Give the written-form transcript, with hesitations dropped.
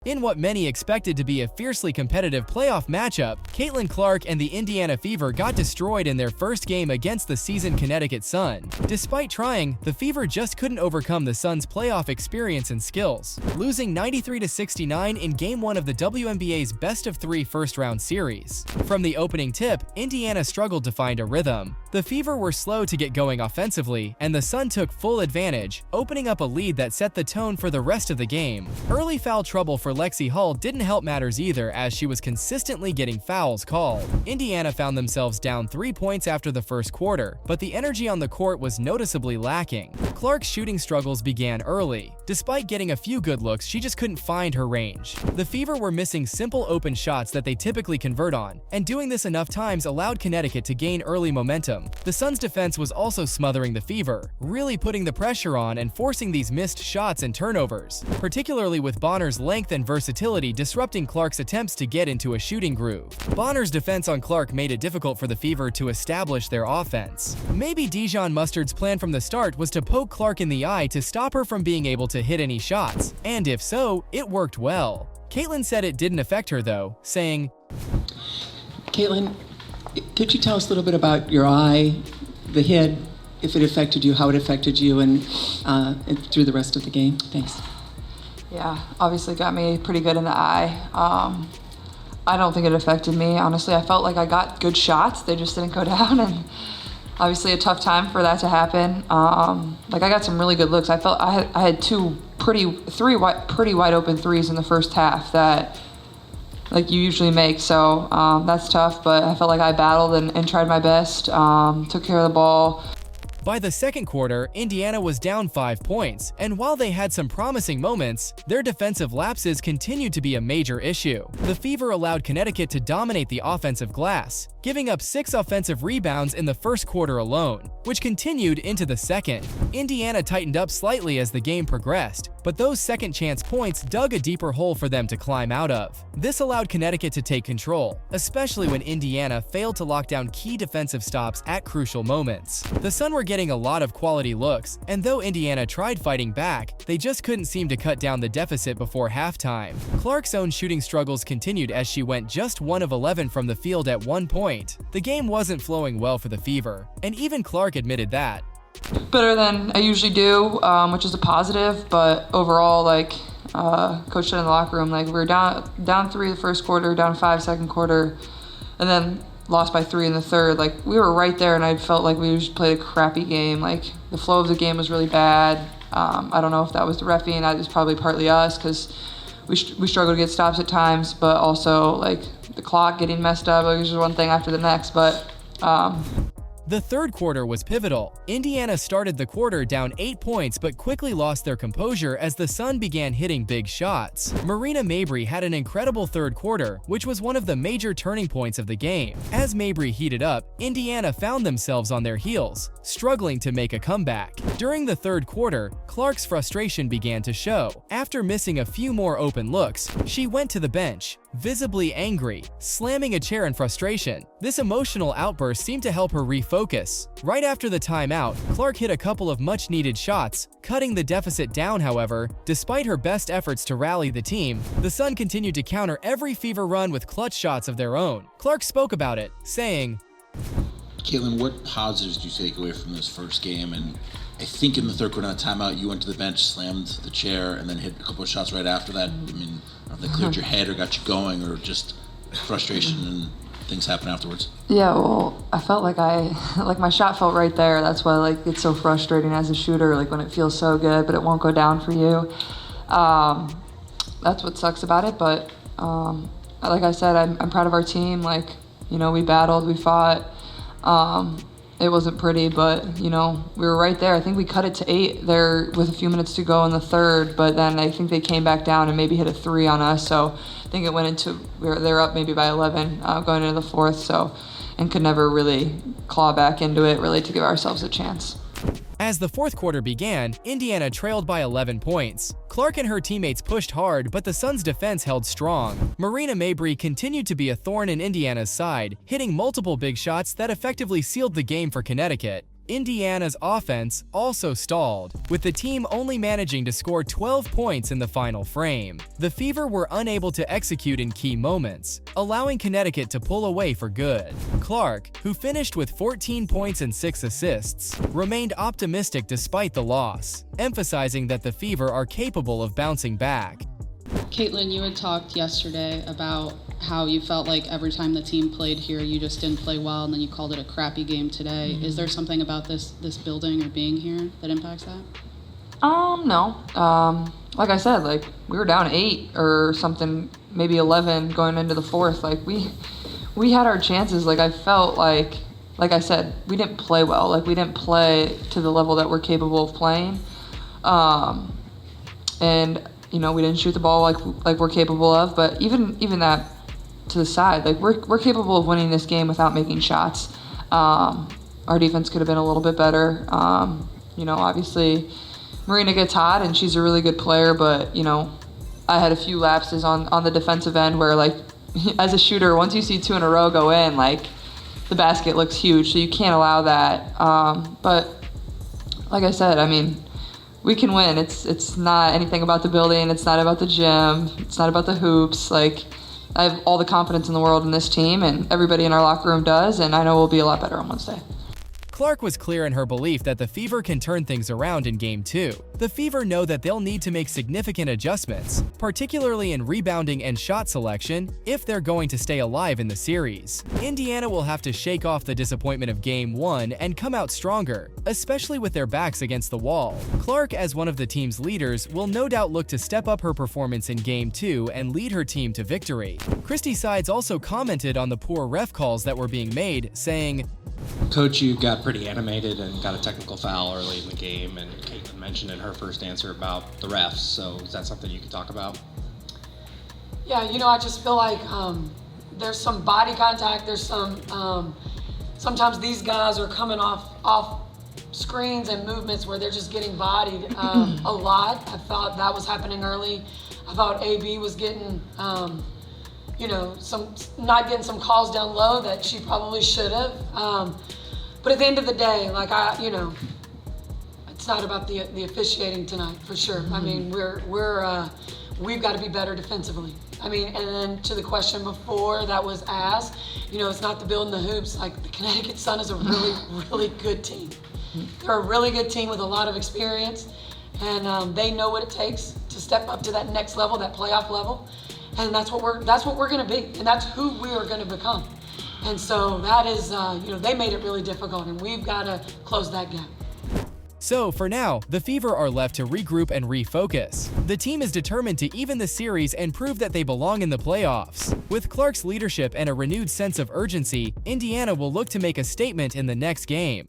In what many expected to be a fiercely competitive playoff matchup, Caitlin Clark and the Indiana Fever got destroyed in their first game against the seasoned Connecticut Sun. Despite trying, the Fever just couldn't overcome the Sun's playoff experience and skills, losing 93-69 in Game 1 of the WNBA's best-of-3 first-round series. From the opening tip, Indiana struggled to find a rhythm. The Fever were slow to get going offensively, and the Sun took full advantage, opening up a lead that set the tone for the rest of the game. Early foul trouble for Lexi Hull didn't help matters either, as she was consistently getting fouls called. Indiana found themselves down 3 points after the first quarter, but the energy on the court was noticeably lacking. Clark's shooting struggles began early. Despite getting a few good looks, she just couldn't find her range. The Fever were missing simple open shots that they typically convert on, and doing this enough times allowed Connecticut to gain early momentum. The Sun's defense was also smothering the Fever, really putting the pressure on and forcing these missed shots and turnovers, particularly with Bonner's length and versatility disrupting Clark's attempts to get into a shooting groove. Bonner's defense on Clark made it difficult for the Fever to establish their offense. Maybe Dijon Mustard's plan from the start was to poke Clark in the eye to stop her from being able to hit any shots, and if so, it worked well. Caitlin said it didn't affect her though, saying, Caitlin, could you tell us a little bit about your eye, the hit, if it affected you, how it affected you, and through the rest of the game? Thanks. Yeah, obviously got me pretty good in the eye. I don't think it affected me. Honestly, I felt like I got good shots. They just didn't go down, and obviously a tough time for that to happen. Like I got some really good looks. I felt I had three pretty wide open threes in the first half that like you usually make. So that's tough, but I felt like I battled and tried my best, took care of the ball. By the second quarter, Indiana was down 5 points, and while they had some promising moments, their defensive lapses continued to be a major issue. The Fever allowed Connecticut to dominate the offensive glass, giving up 6 offensive rebounds in the first quarter alone, which continued into the second. Indiana tightened up slightly as the game progressed, but those second-chance points dug a deeper hole for them to climb out of. This allowed Connecticut to take control, especially when Indiana failed to lock down key defensive stops at crucial moments. The Sun were getting a lot of quality looks, and though Indiana tried fighting back, they just couldn't seem to cut down the deficit before halftime. Clark's own shooting struggles continued as she went just 1 of 11 from the field at one point. The game wasn't flowing well for the Fever, and even Clark admitted that. Better than I usually do, which is a positive, but overall, like, Coach said in the locker room, like, we were down 3 the first quarter, down 5 second quarter, and then lost by 3 in the third. Like, we were right there, and I felt like we just played a crappy game. Like, the flow of the game was really bad. I don't know if that was the referee, that was probably partly us, because we struggled to get stops at times, but also, like, the clock getting messed up. Like, it was just one thing after the next, but the third quarter was pivotal. Indiana started the quarter down 8 points but quickly lost their composure as the Sun began hitting big shots. Marina Mabrey had an incredible third quarter, which was one of the major turning points of the game. As Mabrey heated up, Indiana found themselves on their heels, struggling to make a comeback. During the third quarter, Clark's frustration began to show. After missing a few more open looks, she went to the bench, visibly angry, slamming a chair in frustration. This emotional outburst seemed to help her refocus. Right after the timeout, Clark hit a couple of much-needed shots, cutting the deficit down. However, despite her best efforts to rally the team, the Sun continued to counter every Fever run with clutch shots of their own. Clark spoke about it, saying, Caitlin, what positives do you take away from this first game? And I think in the third quarter timeout, you went to the bench, slammed the chair, and then hit a couple of shots right after that. I mean, I don't know if they cleared your head or got you going, or just frustration and things happen afterwards. yeah, well, I felt like my shot felt right there. That's why, like, it's so frustrating as a shooter, like, when it feels so good, but it won't go down for you. That's what sucks about it, but like I said, I'm proud of our team. Like, you know, we battled, we fought. It wasn't pretty, but, you know, we were right there. I think we cut it to 8 there with a few minutes to go in the third, but then I think they came back down and maybe hit a 3 on us. So I think it went into, they were up maybe by 11 going into the fourth, so, and could never really claw back into it really to give ourselves a chance. As the fourth quarter began, Indiana trailed by 11 points. Clark and her teammates pushed hard, but the Suns' defense held strong. Marina Mabrey continued to be a thorn in Indiana's side, hitting multiple big shots that effectively sealed the game for Connecticut. Indiana's offense also stalled, with the team only managing to score 12 points in the final frame. The Fever were unable to execute in key moments, allowing Connecticut to pull away for good. Clark, who finished with 14 points and 6 assists, remained optimistic despite the loss, emphasizing that the Fever are capable of bouncing back. Caitlin, you had talked yesterday about how you felt like every time the team played here, you just didn't play well, and then you called it a crappy game today. Is there something about this building or being here that impacts that? No. Like I said, like we were down 8 or something, maybe 11 going into the fourth. Like we had our chances. Like I felt like I said, we didn't play well. Like we didn't play to the level that we're capable of playing. And you know, we didn't shoot the ball like we're capable of. But even that to the side, like we're capable of winning this game without making shots. Our defense could have been a little bit better. You know, obviously Marina gets hot and she's a really good player, but you know, I had a few lapses on the defensive end where, like, as a shooter, once you see 2 in a row go in, like the basket looks huge, so you can't allow that. But like I said, I mean, we can win. It's not anything about the building. It's not about the gym. It's not about the hoops. Like, I have all the confidence in the world in this team, and everybody in our locker room does, and I know we'll be a lot better on Wednesday. Clark was clear in her belief that the Fever can turn things around in Game 2. The Fever know that they'll need to make significant adjustments, particularly in rebounding and shot selection, if they're going to stay alive in the series. Indiana will have to shake off the disappointment of Game 1 and come out stronger, especially with their backs against the wall. Clark, as one of the team's leaders, will no doubt look to step up her performance in Game 2 and lead her team to victory. Christy Sides also commented on the poor ref calls that were being made, saying, Coach, you got pretty animated and got a technical foul early in the game, and Caitlin mentioned in her first answer about the refs, so is that something you could talk about? Yeah, you know, I just feel like there's some body contact, there's some, sometimes these guys are coming off screens and movements where they're just getting bodied a lot. I thought that was happening early. I thought AB was getting, you know, not getting some calls down low that she probably should have. But at the end of the day, like it's not about the officiating tonight for sure. I mean, we've got to be better defensively. I mean, and then to the question before that was asked, you know, it's not the building the hoops. Like, the Connecticut Sun is a really, really good team. They're a really good team with a lot of experience, and they know what it takes to step up to that next level, that playoff level. And that's what we're going to be, and that's who we are going to become. And so that is, you know, they made it really difficult, and we've got to close that gap. So, for now, the Fever are left to regroup and refocus. The team is determined to even the series and prove that they belong in the playoffs. With Clark's leadership and a renewed sense of urgency, Indiana will look to make a statement in the next game.